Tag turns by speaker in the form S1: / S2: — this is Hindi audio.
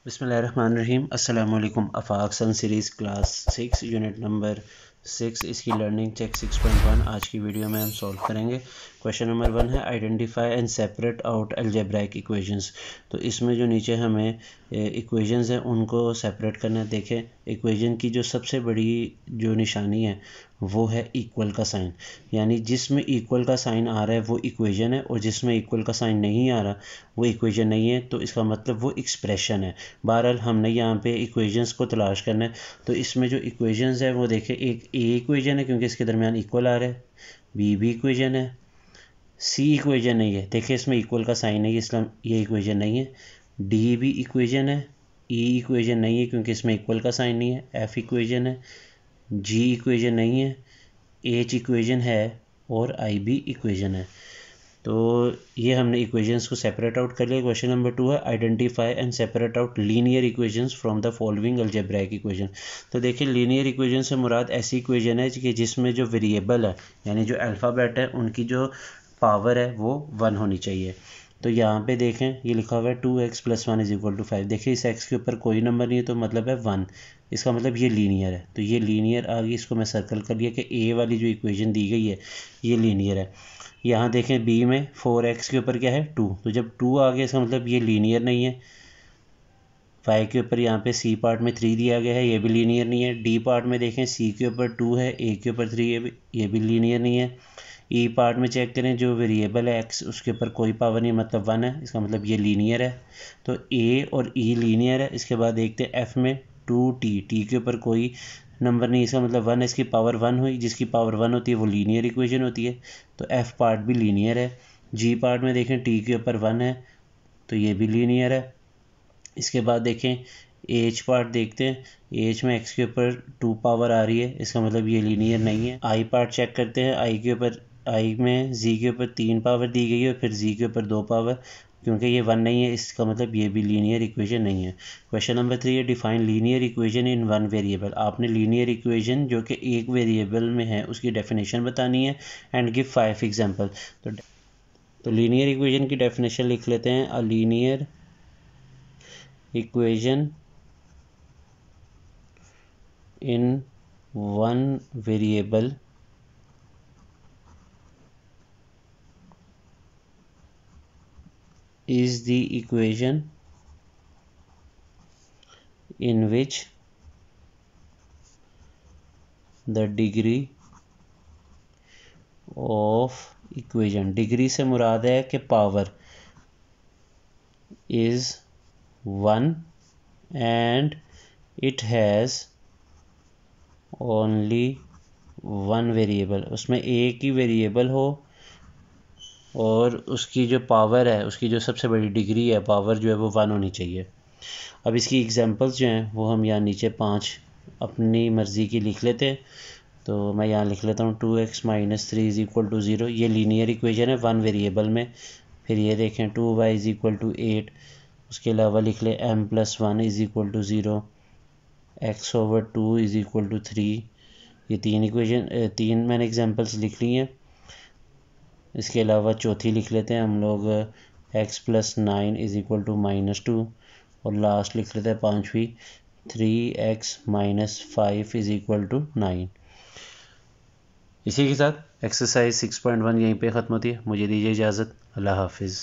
S1: बिस्मिल्लाहिर्रहमानिर्रहीम अस्सलाम वालेकुम। Afaq sun series class 6 unit number 6 इसकी लर्निंग चेक 6.1 आज की वीडियो में हम सॉल्व करेंगे। क्वेश्चन नंबर 1 है identify and separate out algebraic equations. तो इसमें जो नीचे हमें इक्वेशंस हैं उनको सेपरेट करना है। देखें इक्वेशन की जो सबसे बड़ी जो निशानी है वो है इक्वल का साइन, यानी जिसमें इक्वल का साइन आ रहा है वो इक्वेशन है और जिसमें इक्वल का साइन नहीं आ रहा वो इक्वेशन नहीं है। तो इसका मतलब वो एक्सप्रेशन है। बहरहाल हमने यहाँ पे इक्वेशंस को तलाश करना है। तो इसमें जो इक्वेशंस है वो देखें, एक ए इक्वेशन है क्योंकि इसके दरमियान इक्वल आ रहा है, बी भी इक्वेशन है, सी इक्वेशन नहीं है, देखिए इसमें इक्वल का साइन नहीं है इसलिए ये इक्वेशन नहीं है। डी भी इक्वेशन है, ई इक्वेशन नहीं है क्योंकि इसमें इक्वल का साइन नहीं है, एफ इक्वेशन है, जी इक्वेशन नहीं है, एच इक्वेशन है और आई भी इक्वेशन है। तो ये हमने इक्वेशंस को सेपरेट आउट कर लिया। क्वेश्चन नंबर 2 है identify and separate out linear equations from the following algebraic equation. तो देखिए लीनियर इक्वेशन से मुराद ऐसी इक्वेशन है कि जिसमें जो वेरिएबल है यानी जो अल्फ़ाबेट है उनकी जो पावर है वो 1 होनी चाहिए। तो यहाँ पे देखें ये लिखा हुआ है 2x + 1 = 5। देखिए इस x के ऊपर कोई नंबर नहीं है तो मतलब है 1, इसका मतलब ये लीनियर है। तो ये लीनियर आ गई, इसको मैं सर्कल कर लिया कि a वाली जो इक्वेशन दी गई है ये लीनियर है। यहाँ देखें b में 4x के ऊपर क्या है 2, तो जब 2 आ गया इसका मतलब ये लीनियर नहीं है। 5 के ऊपर यहाँ पे c पार्ट में 3 दिया गया है, ये भी लीनियर नहीं है। d पार्ट में देखें c के ऊपर 2 है, a के ऊपर 3, ये भी लीनियर नहीं है। ई पार्ट में चेक करें, जो वेरिएबल है x उसके ऊपर कोई पावर नहीं मतलब 1 है, इसका मतलब ये लीनियर है। तो a और e लीनियर है। इसके बाद देखते हैं f में 2t, t के ऊपर कोई नंबर नहीं, इसका मतलब 1 है, इसकी पावर 1 हुई, जिसकी पावर 1 होती है वो लीनियर इक्वेशन होती है। तो f पार्ट भी लीनियर है। g पार्ट में देखें t के ऊपर 1 है तो ये भी लीनियर है। इसके बाद देखें एच पार्ट देखते हैं, एच में x के ऊपर 2 पावर आ रही है, इसका मतलब ये लीनियर नहीं है। आई पार्ट चेक करते हैं, आई के ऊपर आई में z के ऊपर 3 पावर दी गई है और फिर z के ऊपर 2 पावर, क्योंकि ये 1 नहीं है इसका मतलब ये भी लीनियर इक्वेशन नहीं है। क्वेश्चन नंबर 3 है define linear equation in one variable. आपने लीनियर इक्वेशन जो कि एक वेरिएबल में है उसकी डेफिनेशन बतानी है एंड गिव 5 एग्जाम्पल। तो लीनियर इक्वेशन की डेफिनेशन लिख लेते हैं। A linear equation in one variable is the equation in which the degree of equation, degree से मुराद है कि power, is 1 and it has only one variable, उसमें एक ही वेरिएबल हो और उसकी जो पावर है, उसकी जो सबसे बड़ी डिग्री है, पावर जो है वो 1 होनी चाहिए। अब इसकी एग्जांपल्स जो हैं वो हम यहाँ नीचे 5 अपनी मर्ज़ी की लिख लेते हैं। तो मैं यहाँ लिख लेता हूँ 2x - 3 = 0, ये लीनियर इक्वेशन है 1 वेरिएबल में। फिर ये देखें 2y = 8, उसके अलावा लिख लें m + 1 = 0, x/2 = 3। ये 3 मैंने एग्जांपल्स लिख ली हैं। इसके अलावा चौथी लिख लेते हैं हम लोग x + 9 = -2 और लास्ट लिख लेते हैं 5वीं 3x - 5 = 9। इसी के साथ एक्सरसाइज 6.1 यहीं पे ख़त्म होती है। मुझे दीजिए इजाज़त। अल्लाह हाफिज़।